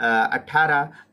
18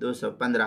215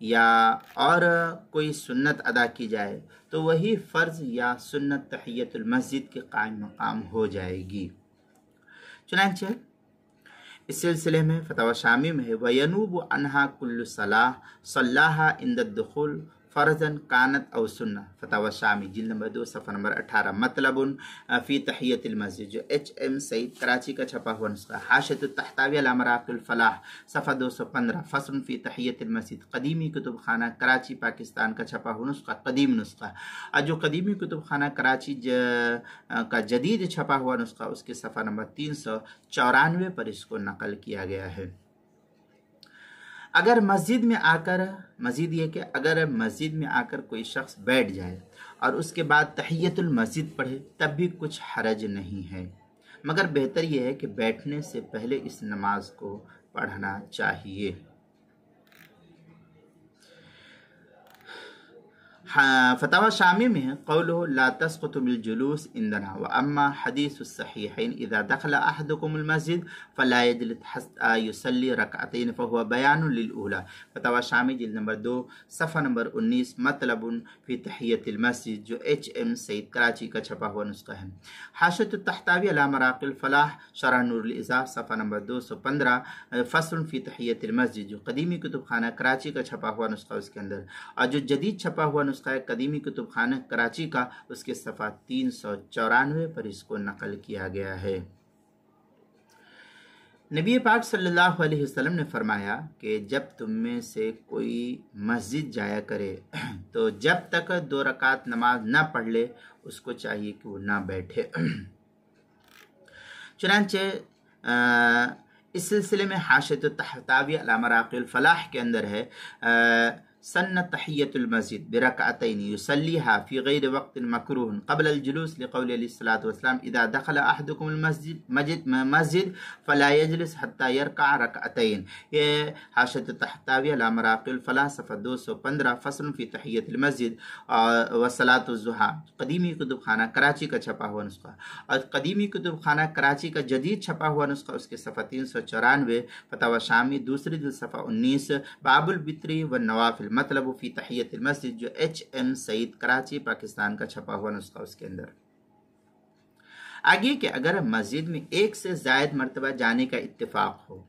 یا اور کوئی سنت ادا کی جائے تو وہی فرض یا سنت تحیت المسجد کے قائم مقام ہو جائے گی۔ چنانچہ اس سلسلے میں فتاوی شامی میں ہے وَيَنُوبُ عَنْهَا كُلُّ صَلَاةٍ صَلَّاهَا عِنْدَ الدُّخُولِ فرضاً کانت او سنہ، فتاوی شامی جلد نمبر 2 صفحہ نمبر 18، مطلب فی تحیت المسجد جو ایچ ایم سعید کراچی کا چھپا ہوا نسخہ، حاشیۃ التحتاوی علی مراقی الفلاح صفحہ 215، فصل فی تحیت المسجد قدیمی کتب خانہ کراچی پاکستان کا چھپا ہوا نسخہ، قدیم نسخہ، اور جو قدیمی کتب خانہ کراچی کا جدید چھپا ہوا نسخہ اس کے صفحہ نمبر 394 پر اس کو نقل کیا گیا ہے۔ اگر مسجد میں آ کر مزید یہ کہ اگر مسجد میں آ کر کوئی شخص بیٹھ جائے اور اس کے بعد تحیت المسجد پڑھے تب بھی کچھ حرج نہیں ہے، مگر بہتر یہ ہے کہ بیٹھنے سے پہلے اس نماز کو پڑھنا چاہیے۔ فتاوی شامی میں ہے قولہ لا تسقط بالجلوس عندنا واما حدیث الصحیحین اذا دخل احدکم المسجد فلا يجلس حتى يصلي رکعتین فهو بیان للأولی، فتاوی شامی جلد نمبر 2 صفحہ نمبر 19، مطلب فی تحیت المسجد جو ایچ ایم سعید کراچی کا چھپا ہوا نسخہ ہے، حاشیۃ التحتاوی علی مراقی الفلاح شرح نور الاضاء صفحہ نمبر 215، فصل فی تحیت المسجد جو قدیمی کتب خانہ کراچی کا چھپا ہوا نسخہ اس کے اندر، اور جو جدید چھپا ہوا نسخہ قدیمی کتب خانہ کراچی کا اس کے صفحہ 394 پر اس کو نقل کیا گیا ہے۔ نبی پاک صلی اللہ علیہ وسلم نے فرمایا کہ جب تم میں سے کوئی مسجد جایا کرے تو جب تک 2 رکعت نماز نہ پڑھ لے اس کو چاہیے کہ وہ نہ بیٹھے۔ چنانچہ اس سلسلے میں حاشیۃ التحتاوی علی مراقی الفلاح کے اندر ہے سن تحیت المسجد برکعتین یصلیھا فی غیر وقت مکروہ قبل الجلوس لقول علیہ الصلوۃ والسلام اذا دخل احدکم المسجد فلا یجلس حتی یرکع رکعتین، یہ حاشیۃ التحتاوی علی مراقی الفلاح صفحہ 215، فصل فی تحیت المسجد وصلاۃ الضحیٰ قدیمی کتب خانہ کراچی کا چھپا ہوا نسخہ، اور قدیمی کتب خانہ کراچی کا جدید چھپا ہوا نسخہ اس کے صفحہ 394، فتاوی شامی دوسری جلد صفحہ 19، باب الوتر والنوافل مطلب فی تحیت المسجد جو ایچ ایم سعید کراچی پاکستان کا چھپا ہوا نسخہ اس کے اندر۔ آگے کہ اگر مسجد میں ایک سے زائد مرتبہ جانے کا اتفاق ہو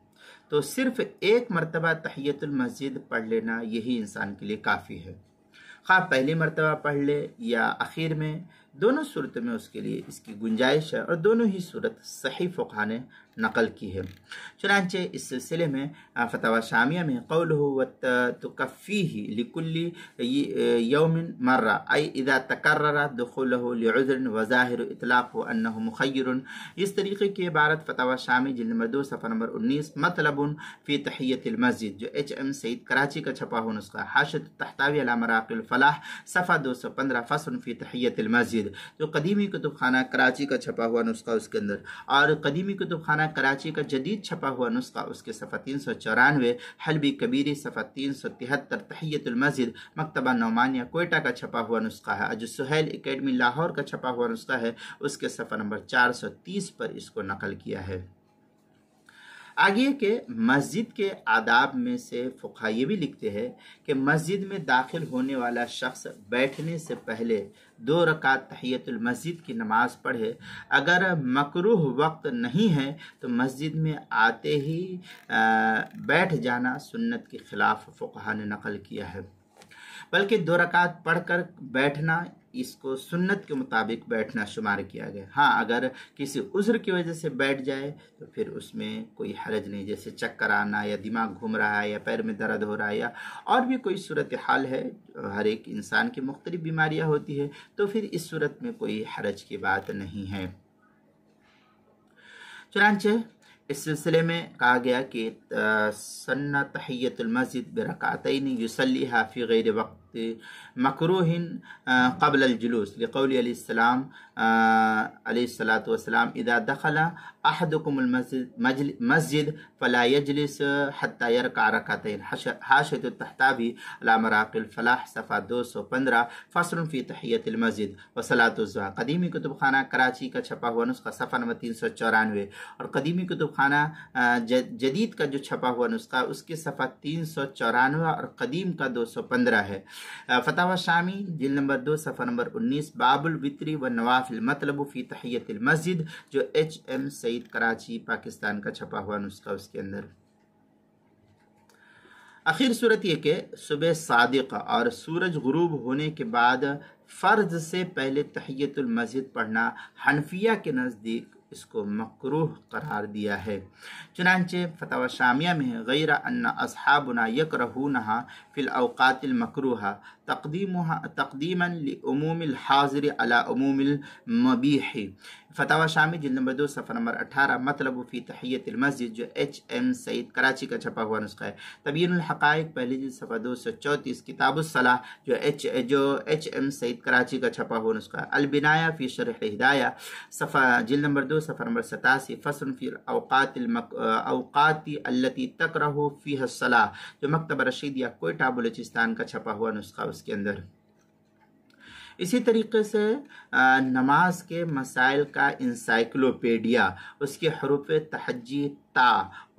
تو صرف ایک مرتبہ تحیت المسجد پڑھ لینا یہی انسان کے لیے کافی ہے، خواہ پہلی مرتبہ پڑھ لے یا اخیر میں، دونوں صورتوں میں اس کے لیے اس کی گنجائش ہے، اور دونوں ہی صورت صحیح فقہاء نے نقل کی ہے۔ چنانچہ اس سلسلے میں فتاوی شامیہ میں قولہ وتکفیہ لکل یوم مرہ ای اذا تکرر دخولہ لعذر وظاہر اطلاق انہ مخیر، اس طریقے کی عبارت فتاوی شامی جلد نمبر 2 صفحہ نمبر 19، مطلب فی تحیت المسجد جو ایچ ایم سعید کراچی کا چھپا ہوا نسخہ، حاشیۃ التحتاوی علی مراقی الفلاح صفحہ 215، فصل فی تحیت المسجد جو قدیمی کتب خانہ کراچی کا چھپا ہوا نسخہ اس کے اندر، اور قدیمی کتب خانہ کراچی کا جدید چھپا ہوا نسخہ اس کے صفحہ 394، حلبی کبیری صفحہ 373، تحیت المسجد مکتبہ نعمانیہ کوئٹہ کا چھپا ہوا نسخہ ہے، جو سہیل اکیڈمی لاہور کا چھپا ہوا نسخہ ہے اس کے صفحہ نمبر 430 پر اس کو نقل کیا ہے۔ آگے کہ مسجد کے آداب میں سے فقہاء یہ بھی لکھتے ہیں کہ مسجد میں داخل ہونے والا شخص بیٹھنے سے پہلے 2 رکعت تحیت المسجد کی نماز پڑھے، اگر مکروہ وقت نہیں ہے تو مسجد میں آتے ہی بیٹھ جانا سنت کے خلاف فقہاء نے نقل کیا ہے، بلکہ 2 رکعت پڑھ کر بیٹھنا اس کو سنت کے مطابق بیٹھنا شمار کیا گیا۔ ہاں اگر کسی عذر کی وجہ سے بیٹھ جائے تو پھر اس میں کوئی حرج نہیں، جیسے چکر آنا یا دماغ گھوم رہا ہے یا پیر میں درد ہو رہا ہے یا اور بھی کوئی صورتحال ہے، ہر ایک انسان کی مختلف بیماریاں ہوتی ہے، تو پھر اس صورت میں کوئی حرج کی بات نہیں ہے۔ چنانچہ اس سلسلے میں کہا گیا کہ سن تحیت المسجد برکعتین یصلیھا فی غیر وقت مکروہ قبل الجلوس لقول علیہ السلام علیہ الصلاۃ والسلام اذا دخل احدکم المسجد فلا يجلس حتى يركع ركعتين حاشیۃ التحتابی علی مراق الفلاح صفحہ 215 فصل فی تحیۃ المسجد وصلاۃ الضحیٰ قدیمی کتب خانہ کراچی کا چھپا ہوا نسخہ صفحہ نمبر 394 اور قدیمی کتب خانہ جدید کا جو چھپا ہوا نسخہ اس کے صفحہ 394 اور قدیم کا 215 ہے۔ فتاوی شامی جلد نمبر 2 صفحہ نمبر 19 باب الوتر والنوافل مطلب فی تحیۃ المسجد جو ایچ ایم سعید کراچی پاکستان کا چھپا ہوا نسخہ اس کے اندر۔ آخر صورت یہ کہ صبح صادق اور سورج غروب ہونے کے بعد فرض سے پہلے تحیۃ المسجد پڑھنا حنفیہ کے نزدیک اس کو مکروہ قرار دیا ہے۔ چنانچہ فتاوی شامیہ میں ہے غیر ان اصحابنا یکرہونہا فی الاوقات المکروہہ تقدیما لعموم الحاضر علی عموم المبیح۔ فتاوی شامی جلد نمبر 2 صفحہ نمبر 18 مطلب فی تحیۃ المسجد جو ایچ ایم سعید کراچی کا چھپا ہوا نسخہ ہے۔ تبیین الحقائق پہلی جلد صفحہ 234 کتاب الصلاح جو ایچ ایم سعید کراچی کا چھپا ہوا نسخہ ہے۔ البنایہ فی شرح الہدایہ صفحہ جلد نمبر 2 صفحہ نمبر 87 فصل فی اوقات التي تکرہ فیہا الصلاۃ جو مکتبہ رشیدیہ کوئٹہ بلوچستان کا چھپا ہوا نسخہ اس کے اندر۔ اسی طریقے سے نماز کے مسائل کا انسائکلوپیڈیا اس کے حروف تہجی تا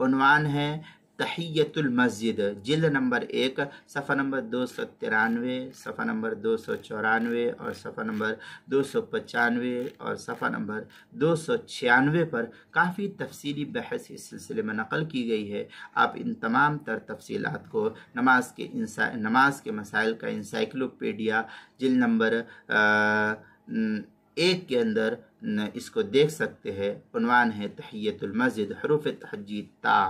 عنوان ہے تحیۃ المسجد جلد نمبر 1 صفحہ نمبر 293 صفحہ نمبر 294 اور صفحہ نمبر 295 اور صفحہ نمبر 296 پر کافی تفصیلی بحث اس سلسلے میں نقل کی گئی ہے۔ آپ ان تمام تر تفصیلات کو نماز کے مسائل کا انسائکلوپیڈیا جلد نمبر 1 کے اندر اس کو دیکھ سکتے ہیں۔ عنوان ہے تحیۃ المسجد حروف تہجی تا۔